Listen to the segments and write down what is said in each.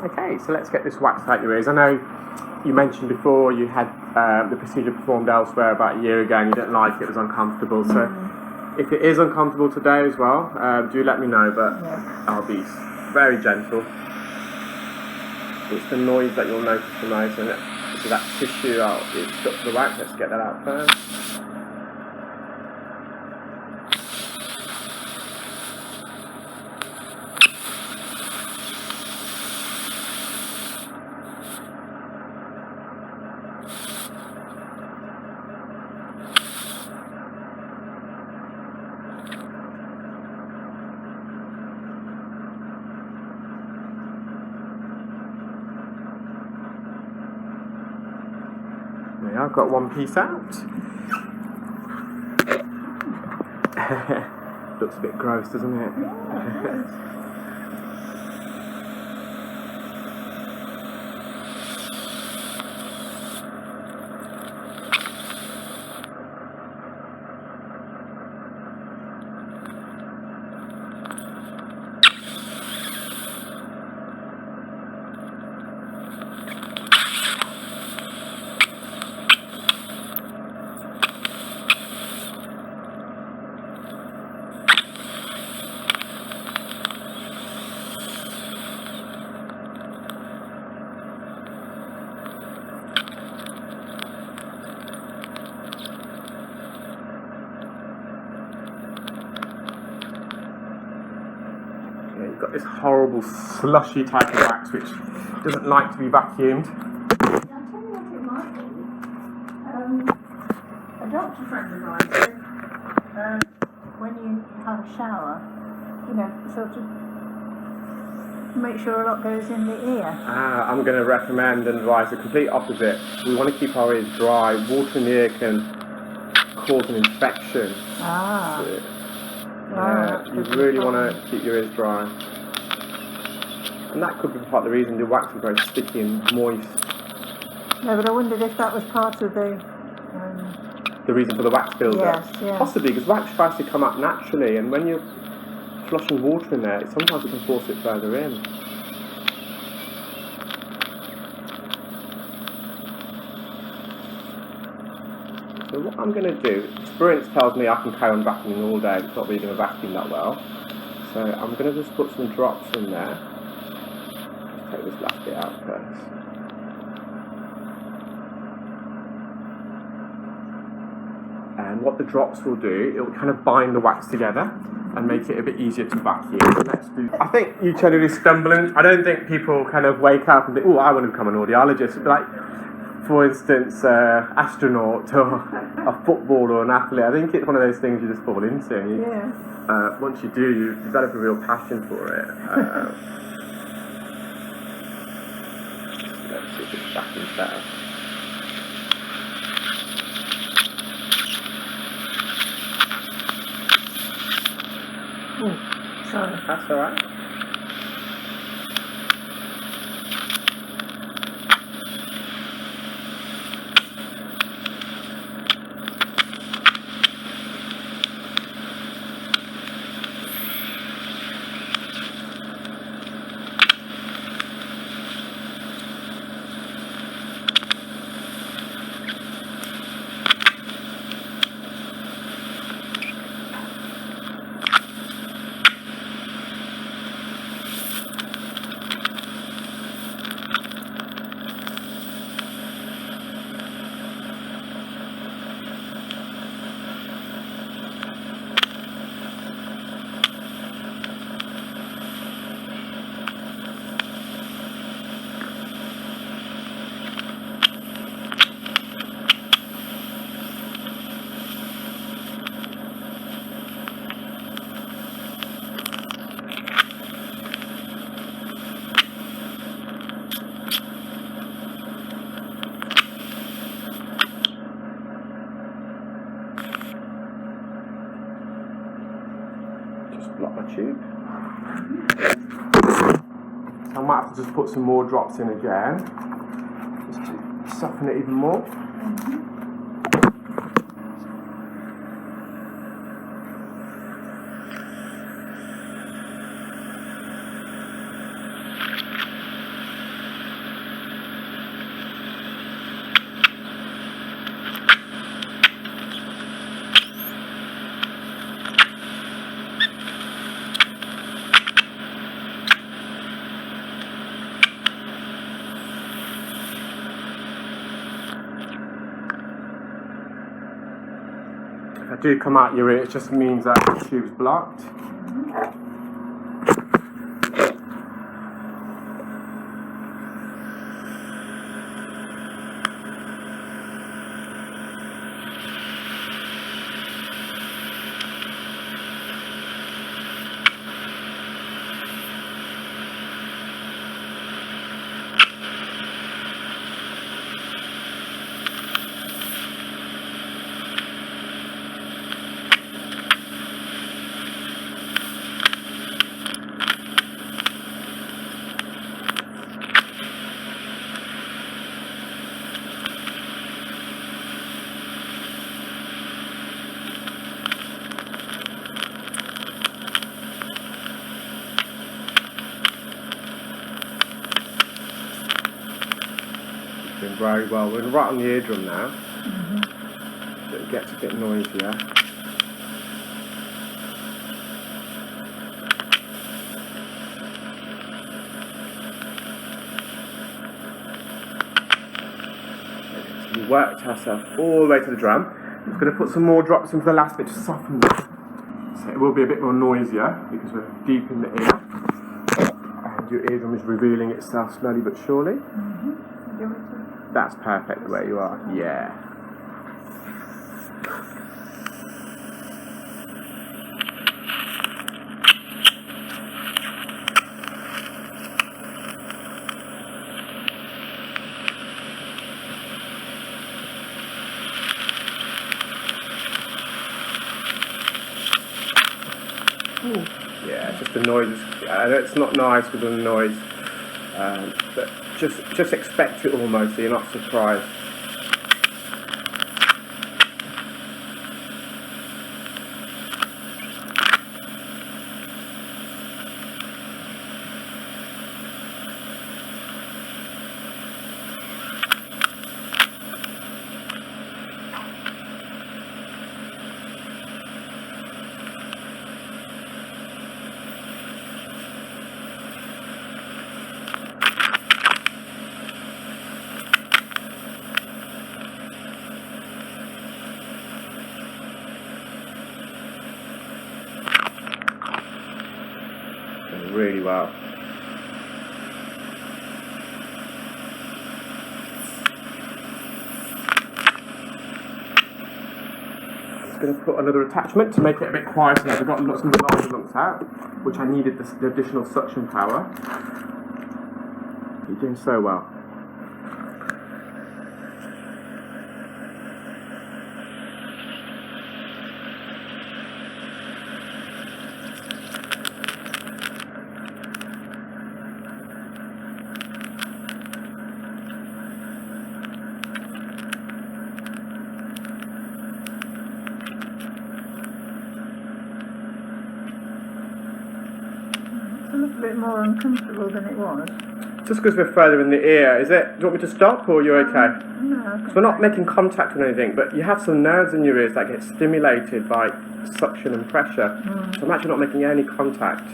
Okay, so let's get this waxed out your ears. I know you mentioned before you had the procedure performed elsewhere about a year ago and you didn't like it, it was uncomfortable. So if it is uncomfortable today as well, do let me know, but I'll be very gentle. It's the noise that you'll notice the most, and so that tissue out, it's stuck to the wax. Let's get that out first. Yeah, I've got one piece out. Looks a bit gross, doesn't it? You've got this horrible slushy type of wax which doesn't like to be vacuumed. I'll tell you what it might be. A doctor friend of mine said when you have a shower, sort of make sure a lot goes in the ear. I'm going to recommend and advise the complete opposite. We want to keep our ears dry. Water in the ear can cause an infection. You really want to keep your ears dry. And that could be part of the reason the wax is very sticky and moist. No, but I wondered if that was part of the reason for the wax build-up. Yes. Possibly, because wax tries to come up naturally, and when you're flushing water in there, sometimes it can force it further in. So what I'm going to do, experience tells me I can carry on vacuuming all day, it's not really going to vacuum that well. So I'm going to just put some drops in there. Let's take this last bit out first. And what the drops will do, it will kind of bind the wax together and make it a bit easier to vacuum. I think you generally stumbling. I don't think people kind of wake up and think, oh, I want to become an audiologist. Like, for instance, astronaut or a footballer or an athlete. I think it's one of those things you just fall into. Once you do, you develop a real passion for it. Let's see if it's vacuums better. Sorry. That's all right. Block my tube. So I might have to just put some more drops in again, just to soften it even more. If I do come out your ear, it just means that the tube's blocked. Doing very well. We're right on the eardrum now. So it gets a bit noisier. So we worked ourselves all the way to the drum. I'm just going to put some more drops in for the last bit to soften it. So it will be a bit more noisier because we're deep in the ear. And your eardrum is revealing itself slowly but surely. That's perfect the way you are. Yeah. Yeah, just the noise. I know it's not nice with the noise, but just expect it almost, so you're not surprised. Really well. I'm just going to put another attachment to make it a bit quieter now. I've got lots of larger lumps out, which I needed the additional suction power. You're doing so well. It's a little bit more uncomfortable than it was. Just because we're further in the ear, is it? Do you want me to stop, or you're okay? No. Because we're not making contact with anything, but you have some nerves in your ears that get stimulated by suction and pressure. So I'm actually not making any contact.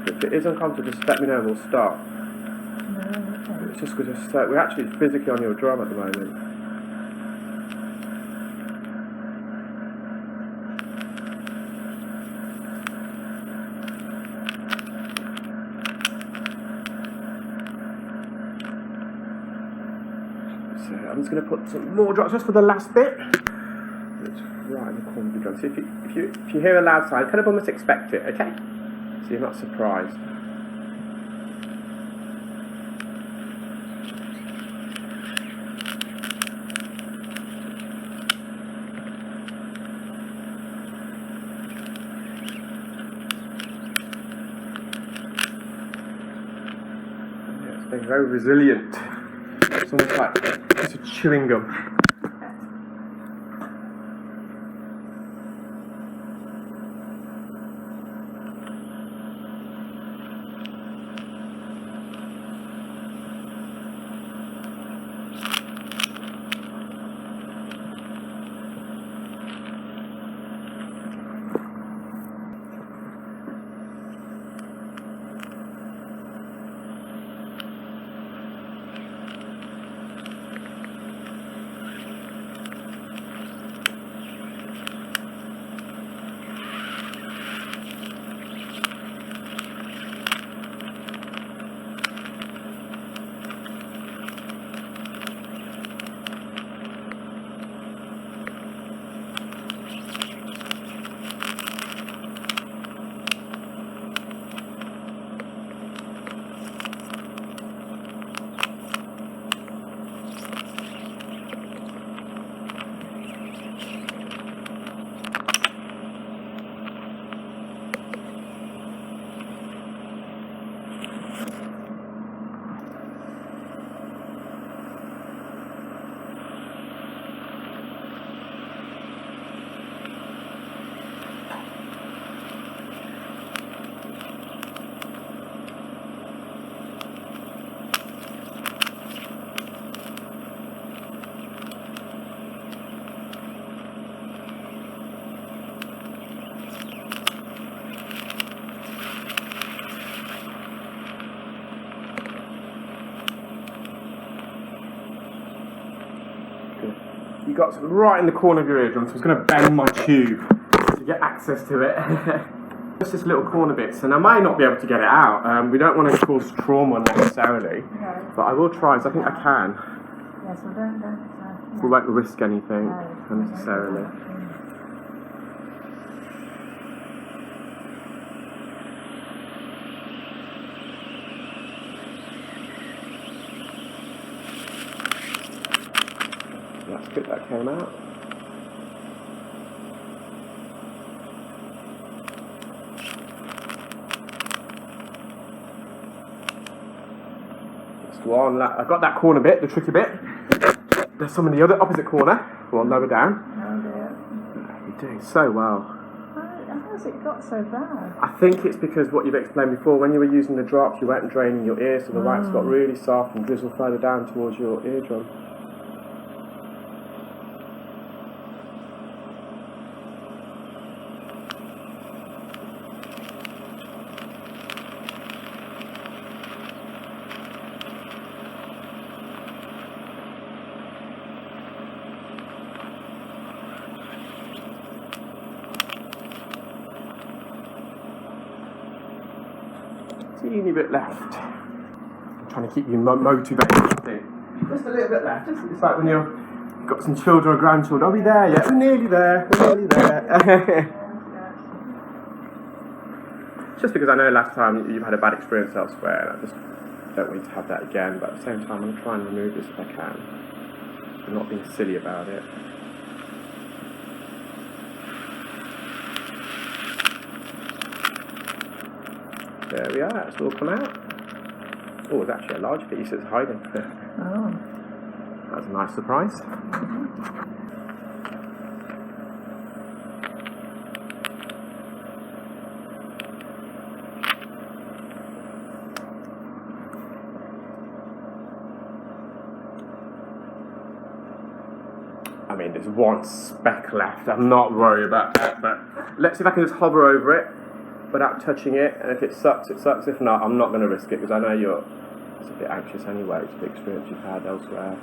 If it is uncomfortable, just let me know and we'll stop. No, okay. It's just because we're actually physically on your drum at the moment. So I'm just going to put some more drops just for the last bit. It's right in the corner of the drum. So if you hear a loud sound, kind of almost expect it, okay? So you're not surprised. Yeah, it's been very resilient. It's almost like a piece of chewing gum. got something right in the corner of your eardrum, so I was going to bend my tube to get access to it. Just this little corner bit, so I might not be able to get it out. We don't want to cause trauma necessarily, No. but I will try, so I think I can. Yes, well, don't. We won't risk anything No. unnecessarily. That's good, that came out. Let's go on. I've got that corner bit, the tricky bit. There's some in the other opposite corner. Go on, lower down. Oh dear. You're doing so well. How has it got so bad? I think it's because what you've explained before, when you were using the drops, you weren't draining your ear, so the wax got really soft and drizzled further down towards your eardrum. Teeny bit left. I'm trying to keep you motivated. I think. Just a little bit left. It's like when you've got some children or grandchildren. Are we there yet? We're nearly there. We're nearly there. Just because I know last time you've had a bad experience elsewhere, and I just don't want you to have that again. But at the same time, I'm trying to remove this if I can. I'm not being silly about it. There we are, it's all come out. Oh, it's actually a large piece that's hiding. Oh. That's a nice surprise. I mean, there's one speck left. I'm not worried about that, but let's see if I can just hover over it without touching it, and if it sucks, it sucks. If not, I'm not going to risk it, because I know you're a bit anxious anyway. It's the experience you've had elsewhere.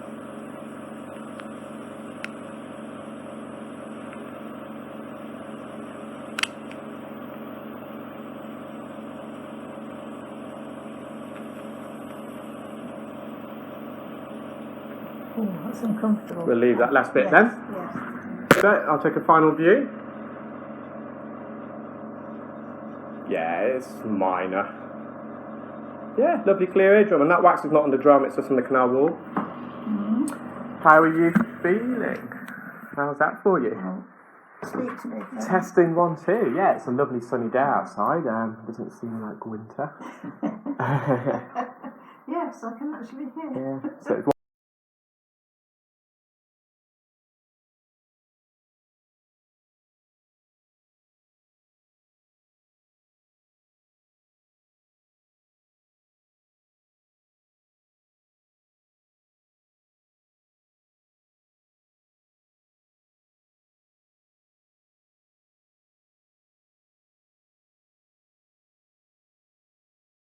Oh, that's uncomfortable. We'll leave that last bit Yes, then. yes. So, I'll take a final view. Yeah, it's minor. Yeah, lovely clear eardrum, and that wax is not on the drum, it's just on the canal wall. How are you feeling? How's that for you? Well, speak to me. First. Testing 1, 2. Yeah, it's a lovely sunny day outside. Doesn't seem like winter. Yes, I can actually hear. Yeah. So it's